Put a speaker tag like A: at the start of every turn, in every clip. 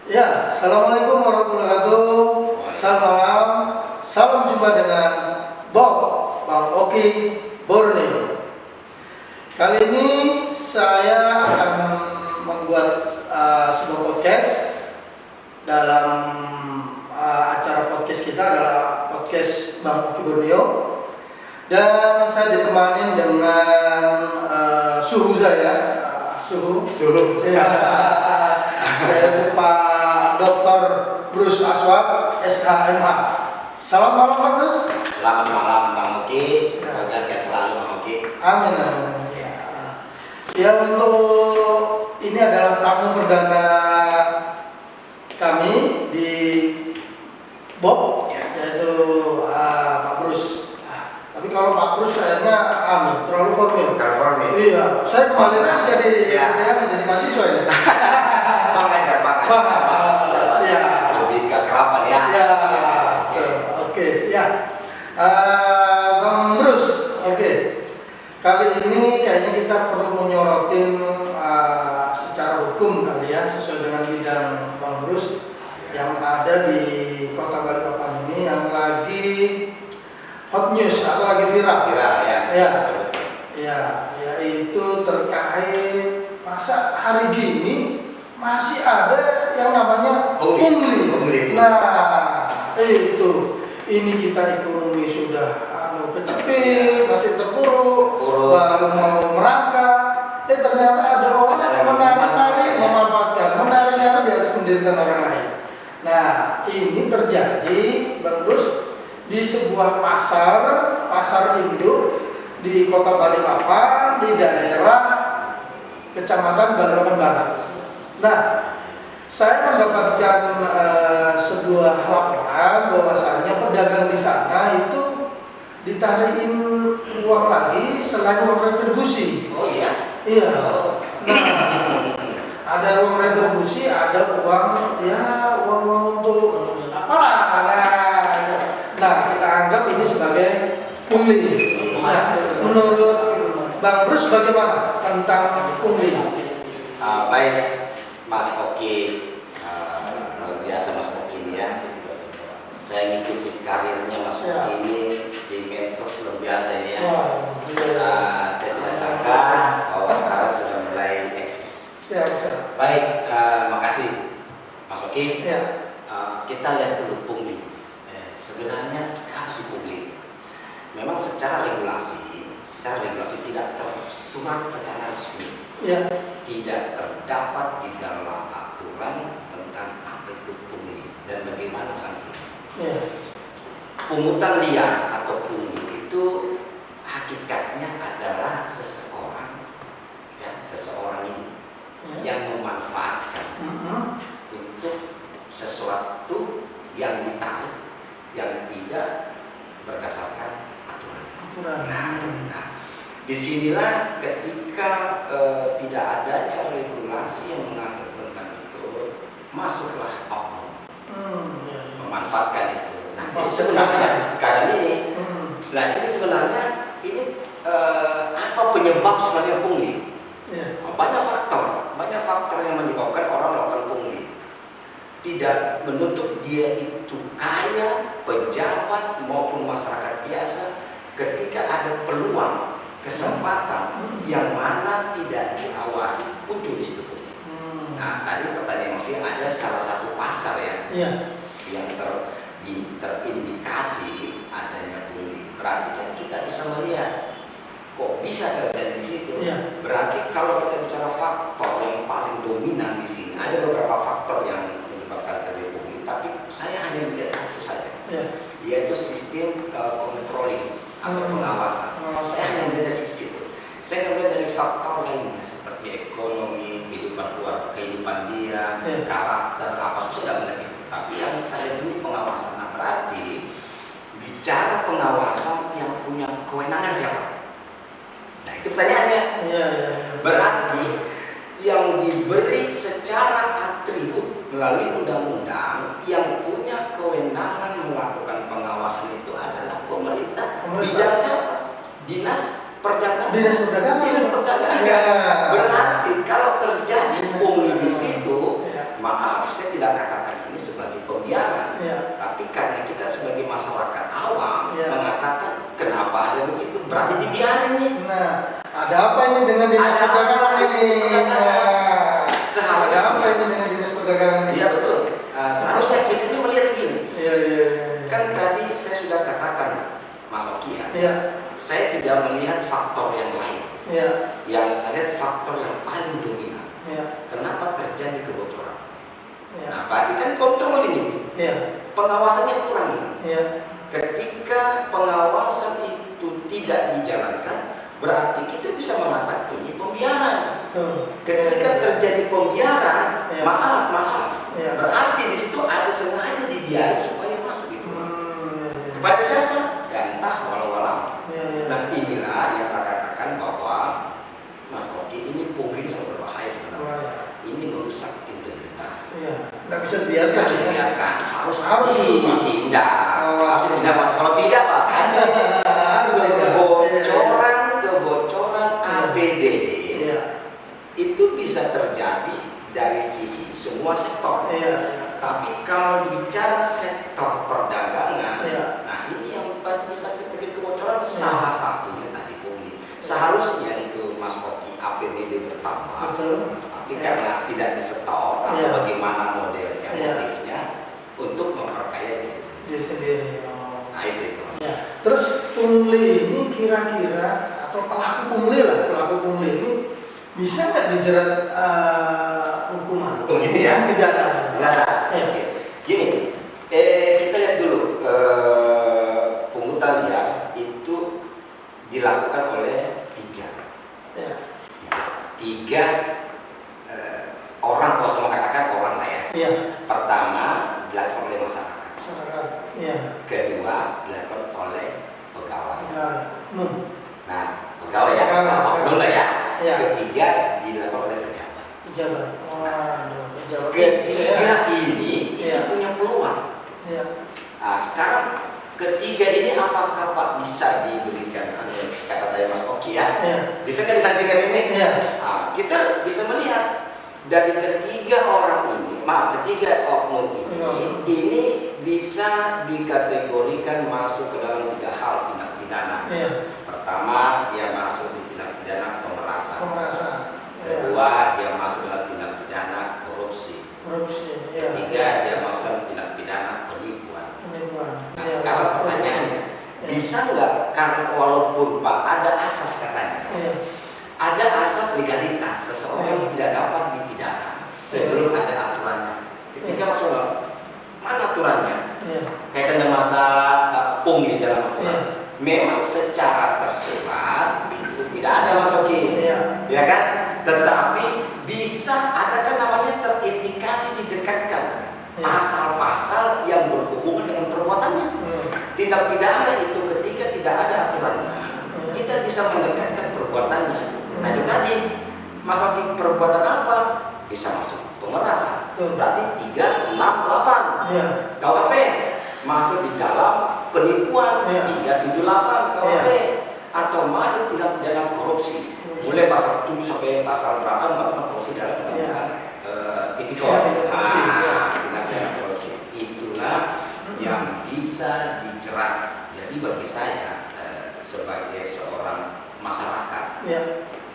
A: Ya, assalamualaikum warahmatullahi wabarakatuh. Selamat malam, salam jumpa dengan Bob, Bang Oki, Borneo. Kali ini saya akan membuat sebuah podcast dalam acara podcast kita adalah podcast Bang Oki Borneo. Dan saya ditemani dengan suhu saya, suhu. Ya, dari Pak Dr. Bruce Aswad, SHMH. Selamat malam Pak Bruce.
B: Selamat malam Bang Oki. Semoga sehat selalu Bang Oki.
A: Amin amin. Ya untuk ini adalah tamu perdana kami di Bob, yaitu Pak Bruce. Tapi kalau Pak Bruce kayaknya terlalu formal. Iya, saya kembali lagi jadi mahasiswa ini. Siap.
B: Lebih ke kerapan ya.
A: Oke. Bang Bruce, oke. Kali ini kayaknya kita perlu menyorotin secara hukum kali ya, sesuai dengan bidang Bang Bruce yang ada di Kota Balikpapan ini yang lagi hot news atau lagi viral ya, yaitu terkait masa hari gini masih ada yang namanya pungli. Nah, itu ini kita ekonomi sudah kecepit, masih terpuruk, baru mau merangkak, ternyata ada orang yang menarik memanfaatkan, biar mendirikan orang lain. Nah, ini terjadi Bang Bruce di sebuah pasar induk di Kota Balikpapan di daerah Kecamatan Balikpapan Barat. Nah, saya mendapatkan sebuah laporan bahwasanya pedagang di sana itu ditarikin uang lagi selain uang retribusi.
B: Oh iya?
A: Iya. Nah, ada uang retribusi, ada uang untuk apalah. Nah, kita anggap ini sebagai pungli. Nah, menurut Bang Bruce bagaimana tentang pungli?
B: Baik, Mas Oki, luar biasa Mas Oki ini ya. Saya ngikutin karirnya Mas Oki ini di medsos luar biasa ini ya. Saya tidak sangka bahwa sekarang sudah mulai eksis. Baik, makasih Mas Oki. Kita lihat dulu pungli. Sebenarnya apa sih pungli? Memang secara regulasi tidak tersurat secara resmi. Tidak terdapat di dalam aturan tentang apa itu pungli dan bagaimana sanksinya. Pungutan liar atau pungli itu hakikatnya adalah seseorang ini yang memanfaatkan untuk sesuatu yang ditarik yang tidak berdasarkan aturan. Nah, disinilah ketika tidak adanya regulasi yang mengatur tentang itu, masuklah oknum memanfaatkan itu. Nah, jadi sebenarnya keadaan ini, ini sebenarnya apa penyebab sebenarnya pungli? Banyak faktor yang menyebabkan orang melakukan pungli. Tidak menuntut dia itu kaya, pejabat maupun masyarakat biasa, ketika ada peluang, kesempatan yang mana tidak diawasi muncul di situ. Nah, tadi pertanyaan maksudnya ada salah satu pasar yang terindikasi adanya pungli. Berarti kan kita bisa melihat kok bisa terjadi di situ. Berarti kalau kita bicara faktor yang paling dominan di sini, ada beberapa faktor yang menyebabkan terjadi pungli, tapi saya hanya melihat satu saja, yaitu sistem controlling atau pengawasan. Saya hanya melihat dari sisi itu. Saya melihat dari faktor lainnya seperti ekonomi, kehidupan dia, karakter, apa susah nggak melihat itu. Tapi yang saya ini pengawasan. Nah, berarti bicara pengawasan yang punya kewenangan siapa? Nah, itu pertanyaannya. Berarti yang diberi secara atribut melalui undang-undang yang punya kewenangan melakukan pengawasan itu adalah pemerintah. Bidang siapa? Dinas Perdagangan. Berarti kalau terjadi pungli di situ, maaf saya tidak akan berarti dibiarin nih.
A: Nah, ada apa ini dengan dinas perdagangan ini?
B: Seharusnya
A: ada apa ini dengan dinas perdagangan ini?
B: Iya betul. Seharusnya kita ini melihat gini.
A: Iya.
B: Kan tadi saya sudah katakan, Mas Oki ya.
A: Iya.
B: Saya tidak melihat faktor yang lain.
A: Iya.
B: Yang saya lihat faktor yang paling dominan.
A: Iya.
B: Kenapa terjadi kebocoran?
A: Iya.
B: Nah, berarti kan kontrol ini.
A: Iya.
B: Pengawasannya kurang ini.
A: Iya.
B: Ketika pengawasan itu tidak dijalankan, berarti kita bisa mengatakan ini pembiaran. Ketika terjadi pembiaran,
A: ya.
B: maaf,
A: ya.
B: berarti di situ ada sengaja dibiarkan supaya masuk itu. Kepada siapa? Dan entah walau-walau. Dan inilah yang saya katakan bahwa Mas Oki ini pungli sangat berbahaya sebenarnya. Ini merusak integritas.
A: Nggak bisa dibiarkan.
B: Harus ditindak. Harus ditindak, Mas. Kalau tidak, Pak, kebocoran APBD itu bisa terjadi dari sisi semua sektor. Tapi kalau bicara sektor perdagangan, nah ini yang bisa terjadi kebocoran salah satunya tadi pungli. Seharusnya itu Mas Oki APBD bertambah, tapi karena tidak disetor atau bagaimana modelnya, motifnya untuk memperkaya diri sendiri. Nah itu.
A: Terus pungli ini kira-kira atau pelaku pungli ini bisa nggak dijerat hukuman?
B: Hukum gitu ya?
A: Pidana.
B: Gini, kita lihat dulu pungutan liar itu dilakukan oleh tiga orang, kalau saya mengatakan orang lah ya. Pertama dilakukan oleh masyarakat. Kedua dilakukan oleh pegawai. Nah, pegawai ya, oknum lah ya. Ketiga dilakukan oleh pejabat. Ketiga ini punya peluang. Nah, sekarang ketiga ini apakah Pak bisa diberikan, kata tadi Mas Oki ya? Bisa nggak disaksikan ini? Nah, kita bisa melihat dari ketiga orang ini, ketiga oknum ini bisa dikategorikan masuk ke dalam 3 hal tindak pidana. Pertama, dia masuk di tindak pidana pemerasan. Kedua, dia masuk dalam tindak pidana korupsi. Ketiga, dia masuk dalam tindak pidana penipuan. Nah, sekarang pertanyaannya, bisa nggak, karena walaupun Pak ada asas katanya, ada asas legalitas seseorang tidak dapat dipidana sebelum ada aturannya. Ketika masuk mana aturannya? Kaitan dengan masalah pungli dalam aturan. Memang secara tersurat itu tidak ada, Mas Oki, ya kan? Tetapi bisa ada kan namanya terindikasi didekatkan pasal-pasal yang berhubungan dengan perbuatannya. Tindak pidana itu ketika tidak ada aturannya, kita bisa mendekatkan perbuatannya. Nah itu tadi, Mas Oki, perbuatan apa? Bisa masuk pemerasan. Berarti 3, 6, 8 KUHP. Masuk di dalam penipuan 378 KUHP, atau masuk tindak pidana korupsi mulai pasal 7 sampai pasal berapa melakukan korupsi dalam tipikor. Tindak pidana korupsi itulah yang bisa dijerat. Jadi bagi saya sebagai seorang masyarakat,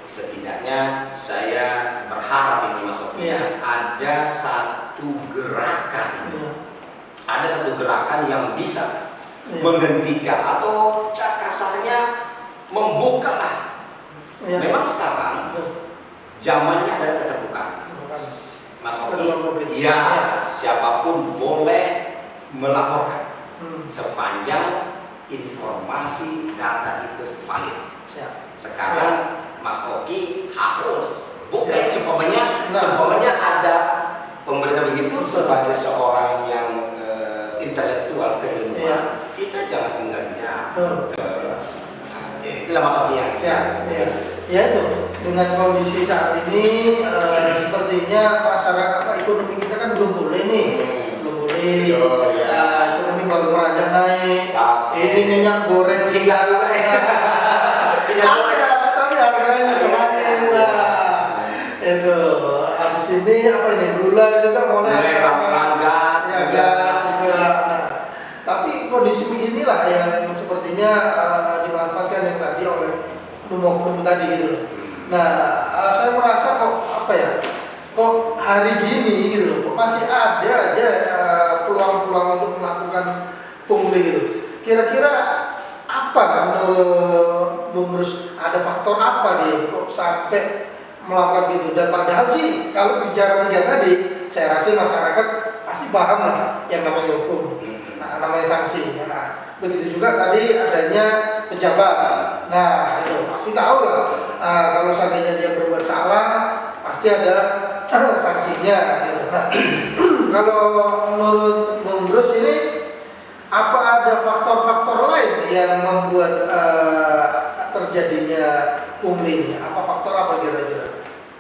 B: setidaknya saya berharap ini, Mas Oki, ada satu gerakan. Ada satu gerakan yang bisa menghentikan atau kasarnya membuka lah. Memang sekarang zamannya adalah keterbukaan, Mas Oki. Siapapun boleh melaporkan sepanjang informasi data itu valid. Sekarang Mas Oki harus bukan semuanya ada pemerintah begitu sebagai seorang yang intelektual keilmuan, kita jangan tinggal diam. Itulah Mas Oki yang
A: ya itu dengan kondisi saat ini sepertinya masyarakat ekonomi kita kan belum pulih nih, ekonomi baru meranjak naik. Ini minyak goreng tinggal tapi harganya semakin itu. Habis ini apa ini, gula juga mulai
B: gas juga.
A: Tapi kondisi beginilah yang sepertinya dimanfaatkan yang tadi oleh oknum-oknum tadi gitu. Nah, saya merasa kok hari gini gitu loh, kok masih ada aja peluang-peluang untuk melakukan pungli gitu. Kira-kira apa menurut Bung Bruce, ada faktor apa dia kok sampai melakukan gitu? Dan padahal sih kalau bicara 3 tadi, saya rasa masyarakat pasti paham lah yang namanya hukum, namanya sanksi. Nah, begitu juga tadi adanya pejabat. Nah, itu pasti tahu lah. Kalau seandainya dia berbuat salah, pasti ada sanksinya. Gitu. Nah, kalau menurut Bung Bruce ini, apa ada faktor-faktor lain yang membuat terjadinya pungli ini? Apa faktor apa kira-kira?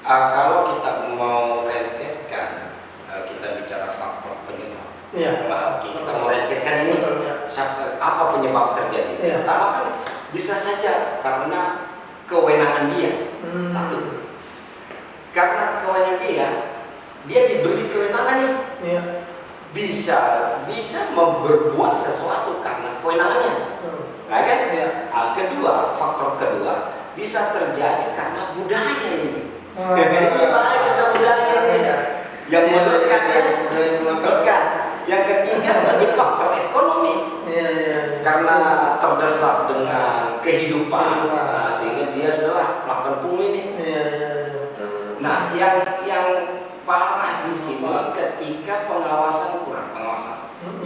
B: Kalau kita mau rentetkan, kita bicara faktor penyebab.
A: Iya.
B: Kita mau rentetkan ini, apa penyebab terjadi?
A: Iya.
B: Pertama kan bisa saja karena kewenangan dia. Satu, karena kewenangan dia diberi kewenangan nih.
A: Iya.
B: Bisa berbuat sesuatu karena kewenangannya. Nah, kan?
A: Iya.
B: Kedua, faktor kedua bisa terjadi karena budaya ini. Ini bahaya sudah budaya ini yang melekat ya, melekat. Yang ketiga lagi faktor ekonomi. Karena terdesak dengan kehidupan, sehingga dia sudahlah melakukan pungli ini. Nah, yang parah di sini ketika pengawasan kurang.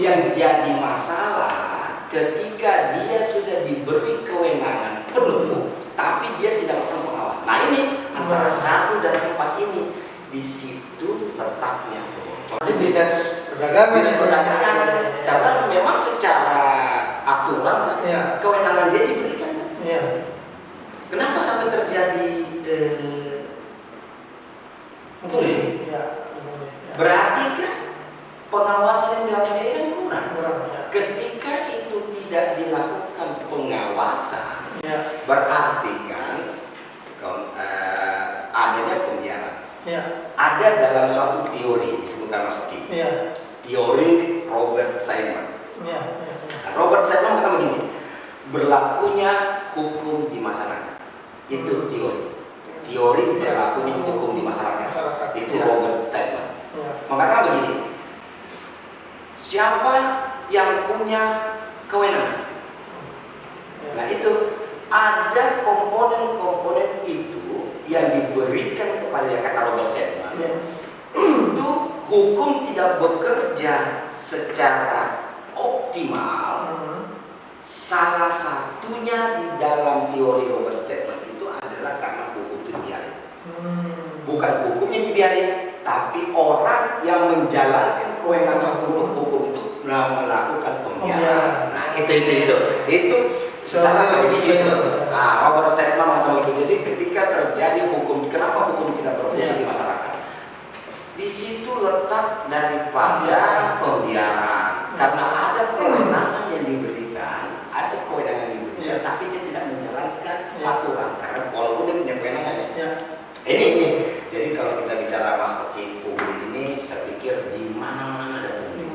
B: Yang jadi masalah ketika dia sudah diberi kewenangan penuh, tapi dia tidak melakukan pengawasan. Nah, ini antara 1 dan 4 ini, di situ letaknya.
A: Jadi dinas perdagangan.
B: Karena memang secara aturan kan, kewenangan dia diberikan. Kenapa sampai terjadi pungli? Berarti kan pengawasan yang dilakukan ini kan kurang. Ketika itu tidak dilakukan pengawasan, berarti kan adanya pembiaran. Ada dalam suatu teori disebutkan Mas Oki. Teori Robert Simon. Robert Simon kata begini, berlakunya hukum di masyarakat. Itu teori berlakunya hukum di masyarakat. Itu Robert Simon. Mengatakan begini, siapa yang punya kewenangan? Nah, itu ada komponen-komponen itu yang diberikan kepada dia, kata Robert Simon. Itu hukum tidak bekerja secara optimal. Salah satunya di dalam teori Robert Simon itu adalah karena hukum itu dibiarin. Bukan hukum yang dibiarin, tapi orang yang menjalankan kewenangan untuk hukum itu melakukan pembiaran. Nah, itu secara definisi. Nah, Robert Simon mengatakan itu. Jadi ketika terjadi hukum, kenapa hukum tidak berfungsi di masyarakat? Di situ letak daripada pembiaran. Karena ada kewenangan yang diberikan, tapi dia tidak menjalankan aturan. Karena walaupun dia punya kewenangan. Ini. Jadi kalau kita bicara Mas Oki, pungli ini saya pikir di mana-mana ada pungli.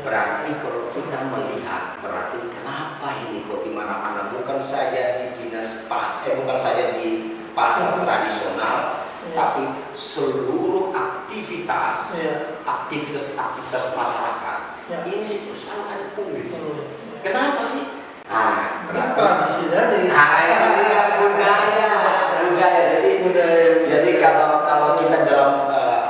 B: Berarti kalau kita melihat, berarti kenapa ini kok di mana-mana, bukan saja di bukan saja di pasar tradisional, tapi seluruh aktivitas masyarakat ini situ selalu ada pungli di situ. Kenapa sih? Berarti
A: tradisi tadi.
B: Ini budaya. Jadi kalau kita dalam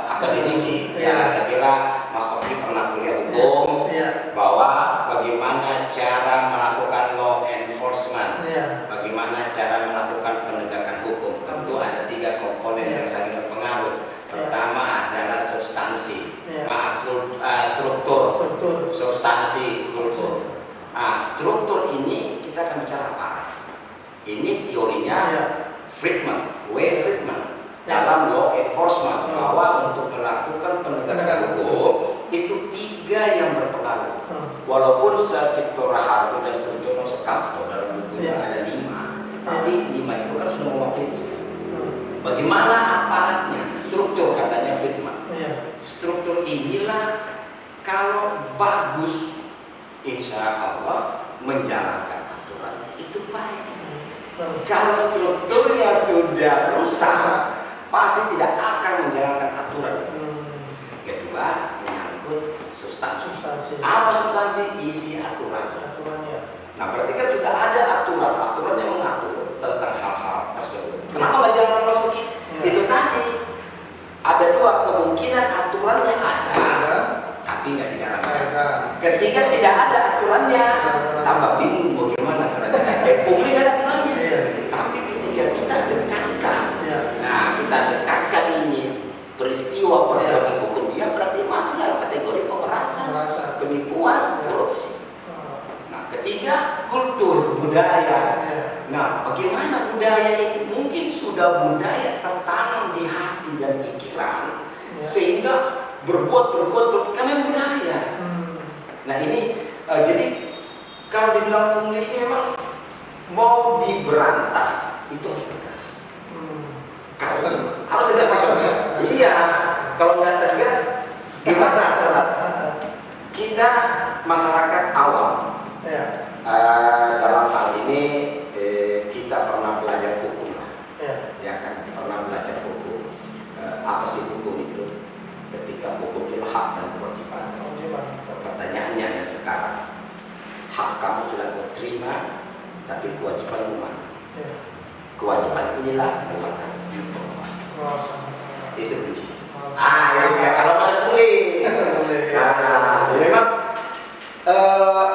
B: akademisi, saya kira Mas Oki pernah kuliah hukum, bahwa bagaimana cara melakukan law enforcement, bagaimana cara melakukan penegakan hukum. Tentu ada 3 komponen yang saling berpengaruh. Pertama adalah substansi, struktur, substansi, kultur. Struktur ini kita akan bicara apa? Ini teorinya Friedman dalam law enforcement, bahwa untuk melakukan penegakan hukum itu 3 yang berpengaruh. Walaupun Cipto Raharjo dan Surjono Sukamto dalam bukunya ada 5, tapi 5 itu kan sudah mewakili 3. Bagaimana aparatnya? Struktur, katanya Friedman. Struktur inilah kalau bagus insya Allah menjalankan aturan itu baik. Kalau strukturnya sudah rusak, pasti tidak akan menjalankan aturan. Kedua, menyangkut substansi. Apa substansi? Isi aturan. Nah, berarti kan sudah ada aturan yang mengatur tentang hal-hal tersebut. Kenapa nggak jalan masuki? Itu tadi ada dua kemungkinan aturannya ada, tapi nggak dijalankan. Ketika tidak ada aturannya, tambah bingung bagaimana aturannya. Publik ada aturannya, tapi ketika kita dekatkan, nah kita dekatkan ini peristiwa perbuatan hukum dia berarti masuk dalam kategori pemerasan, penipuan, korupsi. Ketiga, kultur budaya. Nah, bagaimana budaya ini? Mungkin sudah budaya tertanam di hati dan pikiran, sehingga berbuat kami budaya. Nah ini, jadi kalau dibilang pungli ini memang mau diberantas itu harus tegas. Harus tegas maksudnya. Iya, kalau nggak tegas, gimana? Kita masyarakat awam. Dalam hal ini kita pernah belajar hukum lah, ya kan, pernah belajar hukum. Apa sih hukum itu? Ketika hukum itu hak dan kewajiban. Pertanyaannya yang sekarang, hak kamu sudah kau terima, tapi kewajiban mana? Kewajiban inilah melakukan pengawasan. Itu kunci. Ini dia kalau masuk pulih. Memang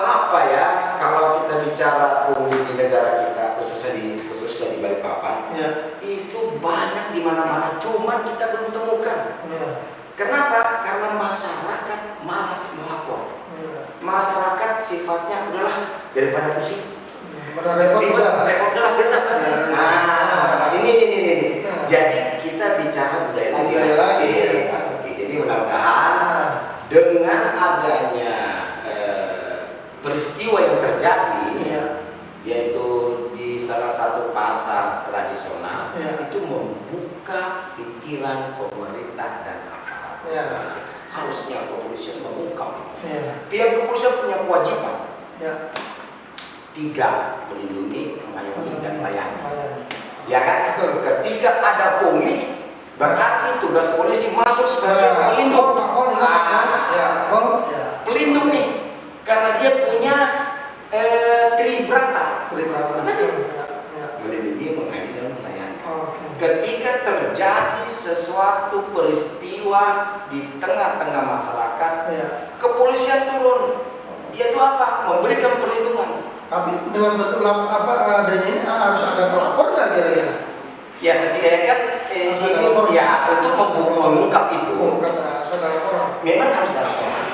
B: apa ya, kalau kita bicara pungli di negara kita, khususnya di Balikpapan, itu banyak di mana-mana, cuman kita belum temukan. Kenapa? Karena masyarakat malas melapor. Masyarakat sifatnya udahlah, daripada pusing, repot udahlah, benar. Nah, ini. Jadi kita bicara budaya lagi. Jadi mudah-mudahan dengan adanya peristiwa yang terjadi, yaitu di salah satu pasar tradisional, itu membuka pikiran pemerintah dan aparat. Harusnya kepolisian mengungkap itu. Pihak kepolisian punya kewajiban. 3, melindungi, mengayomi, dan melayani. Ya kan? Ketika ada pungli, berarti tugas polisi masuk sebagai pelindung. Pelindung nih. Karena dia punya tribrata. Melindungi, mengayomi, dan melayani. Ketika terjadi sesuatu peristiwa di tengah-tengah masyarakat, kepolisian turun. Dia itu apa? Memberikan perlindungan.
A: Tapi dengan bentuk adanya ini harus ada pelapor nggak kira-kira?
B: Ya setidaknya kan ini ya untuk mengungkap itu. Memang harus ada laporan.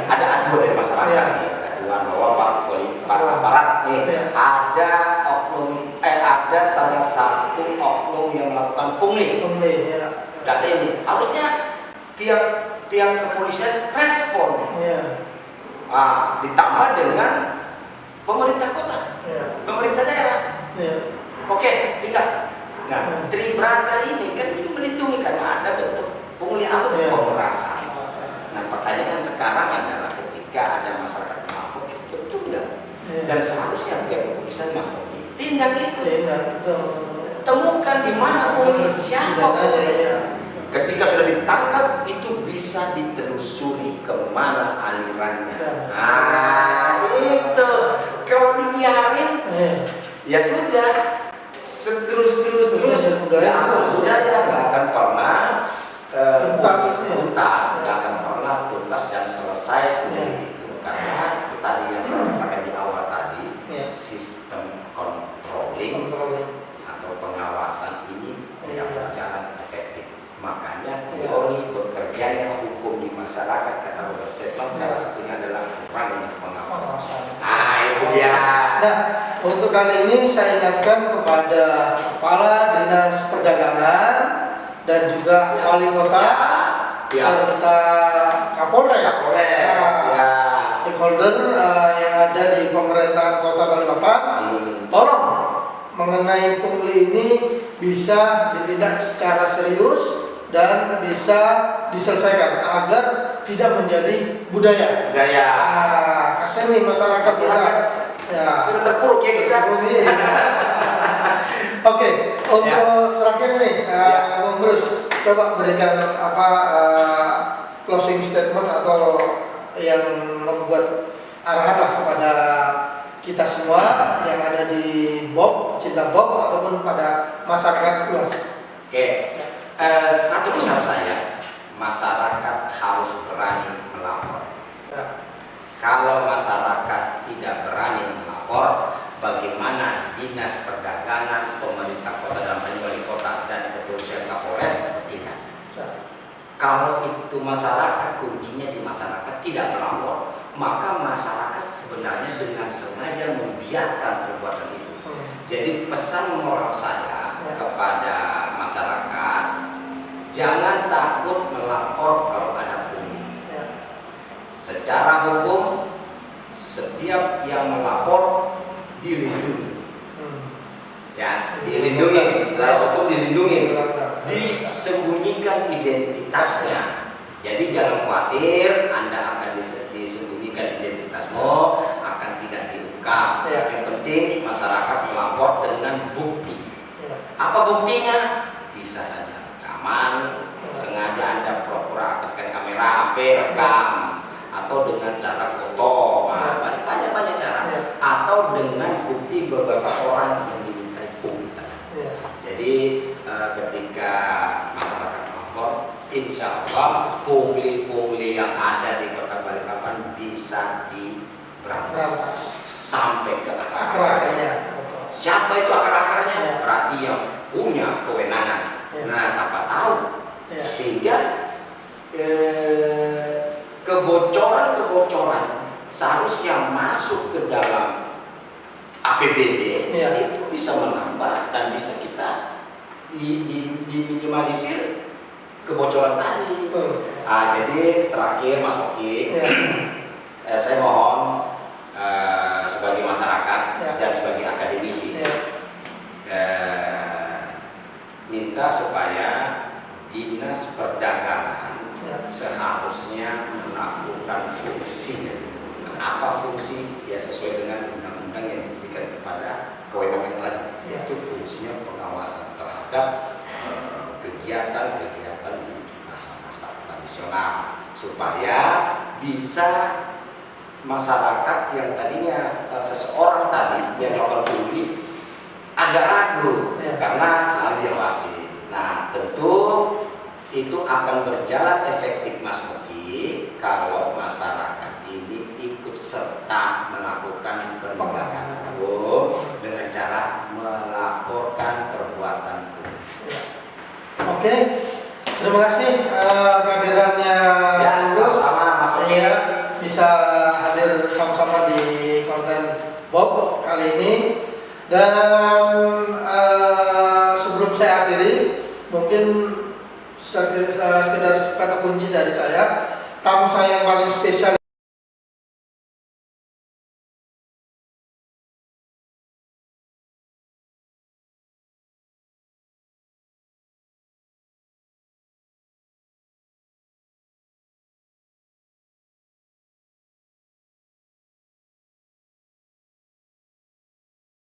B: Ada aduan dari masyarakat. Aduan bahwa Pak aparat nih ada oknum, ada salah satu oknum yang melakukan pungli. Data ini harusnya pihak kepolisian respon. Ditambah dengan pemerintah kota, pemerintah daerah. Oke, tinggal. Nah, tribrata ini kan melindungi karena ada bentuk pungli atau pemerasan. Nah, pertanyaan sekarang adalah ketika ada masyarakat melapor, betul nggak? Dan seharusnya pihak kepolisian Mas Oki tindak itu. Temukan di mana pungli, siapa pungli. Ketika sudah ditangkap, itu bisa ditelusuri kemana alirannya. Itu kalau dibiarin, ya sudah, terus budaya nggak akan pernah tuntas, nggak akan pernah tuntas dan selesai itu. Karena tadi yang saya katakan di awal tadi, sistem controlling atau pengawasan ini tidak berjalan efektif. Makanya teori bekerjanya hukum di masyarakat kata Robert Stephan salah satunya adalah kurangnya pengawasan. Itu dia.
A: Nah, untuk kali ini saya ingatkan kepada Kepala Dinas Perdagangan dan juga Wali Kota serta Kapolres, stakeholder yang ada di pemerintahan Kota Balikpapan, tolong mengenai pungli ini bisa ditindak secara serius dan bisa diselesaikan agar tidak menjadi budaya. kasihan nih masyarakat kita. Ya.
B: Sudah terpuruk ya kita.
A: Oke, untuk terakhir nih, Bung Bruce, coba berikan closing statement atau yang membuat arahan lah kepada kita semua yang ada di Bob, cinta Bob, ataupun pada masyarakat luas.
B: Oke, satu pesan saya, masyarakat harus berani melapor. Kalau masyarakat tidak berani melapor, bagaimana dinas perdagangan, pemerintah kota dalam hal wali kota dan kepolisian Kapolres bertindak? Kalau itu masyarakat, kuncinya di masyarakat tidak melapor, maka masyarakat sebenarnya dengan sengaja membiarkan perbuatan itu. Jadi pesan moral saya kepada masyarakat, jangan takut melapor kalau ada pungli. Secara hukum, setiap yang melapor dilindungi. Ya, dilindungi. Secara hukum dilindungi. Disembunyikan identitasnya. Jadi jangan khawatir Anda akan disembunyikan identitasmu, akan tidak diungkap. Yang penting masyarakat melapor dengan bukti. Apa buktinya? Bisa saja rekaman, sengaja Anda pura-pura aktifkan kamera HP rekam, atau dengan cara foto, banyak cara, atau dengan bukti beberapa orang yang dimintai pungli. Jadi ketika masyarakat melapor, insya Allah pungli-pungli yang ada di Kota Balikpapan bisa diberantas sampai ke akar-akarnya. Siapa itu akar-akarnya? Berarti yang punya kewenangan. Nah, siapa tahu sehingga kebocoran seharusnya masuk ke dalam APBD itu bisa menambah dan bisa kita diminimalisir kebocoran tadi. Jadi terakhir Mas Oki, saya mohon sebagai masyarakat dan sebagai akademisi minta supaya dinas perdagangan seharusnya melakukan fungsinya. Apa fungsi? Ya sesuai dengan undang-undang yang diberikan kepada kewenangan tadi, yaitu fungsinya pengawasan terhadap kegiatan-kegiatan di pasar-pasar tradisional, supaya bisa masyarakat yang tadinya seseorang tadi yang melakukan pungli agak ragu karena selalu diawasi. Nah, tentu itu akan berjalan efektif Mas Oki kalau masyarakat ini ikut serta melakukan penegakan hukum dengan cara melaporkan perbuatan hukum.
A: Oke, terima kasih kehadirannya
B: sama Mas Oki
A: bisa hadir sama-sama di konten Bob kali ini. Dan sebelum saya akhiri, mungkin sekedar kata kunci dari saya, tamu saya yang paling spesial